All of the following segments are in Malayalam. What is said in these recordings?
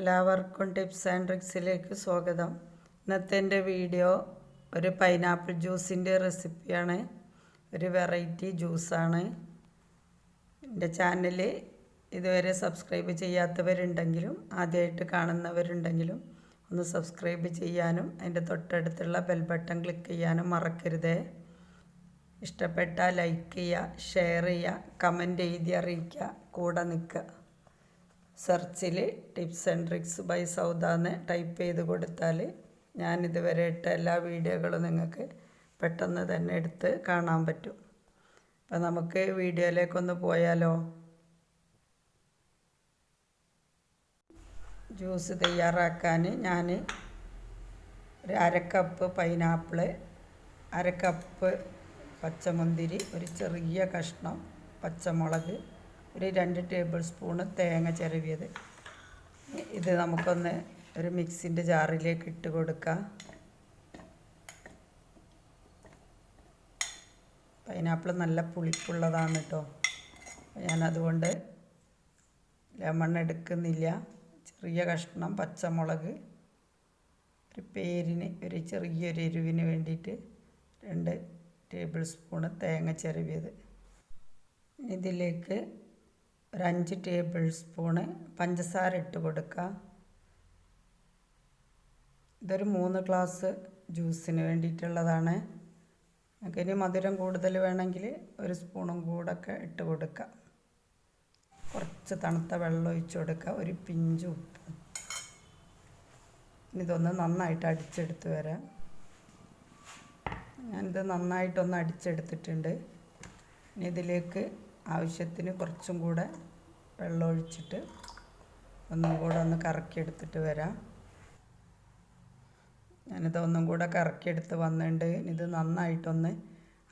എല്ലാവർക്കും ടിപ്സ് ആൻഡ് ട്രിക്സിലേക്ക് സ്വാഗതം. ഇന്നത്തെ എൻ്റെ വീഡിയോ ഒരു പൈനാപ്പിൾ ജ്യൂസിൻ്റെ റെസിപ്പിയാണ്. ഒരു വെറൈറ്റി ജ്യൂസാണ്. എൻ്റെ ചാനൽ ഇതുവരെ സബ്സ്ക്രൈബ് ചെയ്യാത്തവരുണ്ടെങ്കിലും ആദ്യമായിട്ട് കാണുന്നവരുണ്ടെങ്കിലും ഒന്ന് സബ്സ്ക്രൈബ് ചെയ്യാനും അതിൻ്റെ തൊട്ടടുത്തുള്ള ബെൽ ബട്ടൺ ക്ലിക്ക് ചെയ്യാനും മറക്കരുത്. ഇഷ്ടപ്പെട്ടാൽ ലൈക്ക് ചെയ്യുക, ഷെയർ ചെയ്യുക, കമൻറ്റ് എഴുതി അറിയിക്കുക, കൂടെ നിൽക്കുക. സെർച്ചിൽ tips and tricks by Souda എന്ന് ടൈപ്പ് ചെയ്ത് കൊടുത്താൽ ഞാനിതുവരെ ഇട്ട എല്ലാ വീഡിയോകളും നിങ്ങൾക്ക് പെട്ടെന്ന് തന്നെ എടുത്ത് കാണാൻ പറ്റും. അപ്പം നമുക്ക് വീഡിയോയിലേക്കൊന്ന് പോയാലോ. ജ്യൂസ് തയ്യാറാക്കാൻ ഞാൻ ഒരു അരക്കപ്പ് പൈനാപ്പിള്, അരക്കപ്പ് പച്ചമുന്തിരി, ഒരു ചെറിയ കഷ്ണം പച്ചമുളക്, ഒരു 2 ടേബിൾ സ്പൂണ് തേങ്ങ ചിരവിയത്. ഇത് നമുക്കൊന്ന് ഒരു മിക്സിൻ്റെ ജാറിലേക്ക് ഇട്ട് കൊടുക്കാം. പൈനാപ്പിൾ നല്ല പുളിപ്പുള്ളതാണ് കേട്ടോ. ഞാനതുകൊണ്ട് ലെമൺ എടുക്കുന്നില്ല. ചെറിയ കഷ്ണം പച്ചമുളക്, ഒരു പേരിന് ഒരു ചെറിയൊരു എരിവിന് വേണ്ടിയിട്ട് 2 ടേബിൾ സ്പൂണ് തേങ്ങ ചിരവിയത്. ഇതിലേക്ക് ഒരു 5 ടേബിൾ സ്പൂണ് പഞ്ചസാര ഇട്ട് കൊടുക്കുക. ഇതൊരു 3 ഗ്ലാസ് ജ്യൂസിന് വേണ്ടിയിട്ടുള്ളതാണ്. നമുക്ക് ഇനി മധുരം കൂടുതൽ വേണമെങ്കിൽ ഒരു സ്പൂണും കൂടൊക്കെ ഇട്ട് കൊടുക്കുക. കുറച്ച് തണുത്ത വെള്ളം ഒഴിച്ച് കൊടുക്കുക, ഒരു പിഞ്ച് ഉപ്പ്. ഇതൊന്ന് നന്നായിട്ട് അടിച്ചെടുത്ത് വരാം. ഞാനിത് നന്നായിട്ടൊന്ന് അടിച്ചെടുത്തിട്ടുണ്ട്. ഇനി ഇതിലേക്ക് ആവശ്യത്തിന് കുറച്ചും കൂടെ വെള്ളം ഒഴിച്ചിട്ട് ഒന്നും കൂടെ ഒന്ന് കറക്കിയെടുത്തിട്ട് വരാം. ഞാനിത് ഒന്നും കൂടെ കറക്കിയെടുത്ത് വന്നിട്ടുണ്ട്. ഇത് നന്നായിട്ടൊന്ന്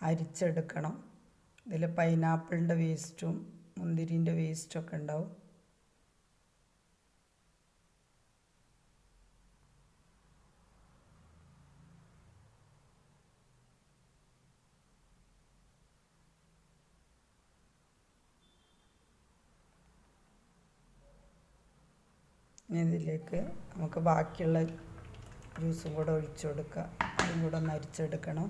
അരിച്ചെടുക്കണം. ഇതിൽ പൈനാപ്പിളിൻ്റെ വേസ്റ്റും മുന്തിരിൻ്റെ വേസ്റ്റൊക്കെ ഉണ്ടാവും. ഇതിലേക്ക് നമുക്ക് ബാക്കിയുള്ള ജ്യൂസും കൂടെ ഒഴിച്ചു കൊടുക്കുക. അതും കൂടെ ഒന്ന് അരിച്ചെടുക്കണം.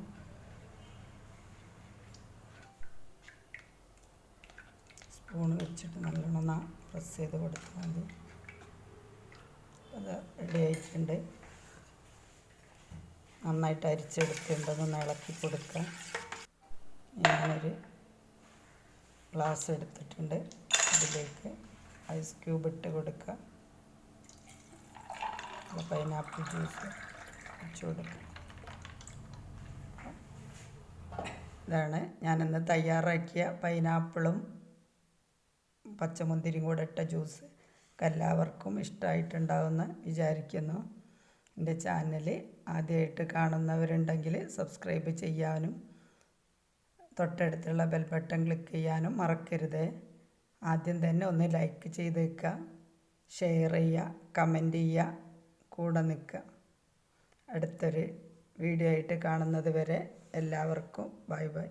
സ്പൂൺ വെച്ചിട്ട് നല്ലോണം പ്രസ് ചെയ്ത് കൊടുത്താൽ മതി. അത് റെഡി ആയിട്ടുണ്ട്. നന്നായിട്ട് അരിച്ചെടുത്തിട്ടുണ്ടെന്ന് ഇളക്കി കൊടുക്കുക. ഞാനൊരു ഗ്ലാസ് എടുത്തിട്ടുണ്ട്. അതിലേക്ക് ഐസ് ക്യൂബ് ഇട്ട് കൊടുക്കുക. പൈനാപ്പിൾ ജ്യൂസ് ഒഴിച്ച് കൊടുക്കുക. ഇതാണ് ഞാനിന്ന് തയ്യാറാക്കിയ പൈനാപ്പിളും പച്ചമുന്തിരിയും കൂടെ ഇട്ട ജ്യൂസ്. എല്ലാവർക്കും ഇഷ്ടമായിട്ടുണ്ടാവുമെന്ന് വിചാരിക്കുന്നു. എൻ്റെ ചാനൽ ആദ്യമായിട്ട് കാണുന്നവരുണ്ടെങ്കിൽ സബ്സ്ക്രൈബ് ചെയ്യാനും തൊട്ടടുത്തുള്ള ബെൽ ബട്ടൺ ക്ലിക്ക് ചെയ്യാനും മറക്കരുത്. ആദ്യം തന്നെ ഒന്ന് ലൈക്ക് ചെയ്തേക്കുക, ഷെയർ ചെയ്യുക, കമൻറ്റ് ചെയ്യുക, കൂടെ നിൽക്കുക. അടുത്തൊരു വീഡിയോ ആയിട്ട് കാണുന്നത് വരെ എല്ലാവർക്കും ബൈ ബൈ.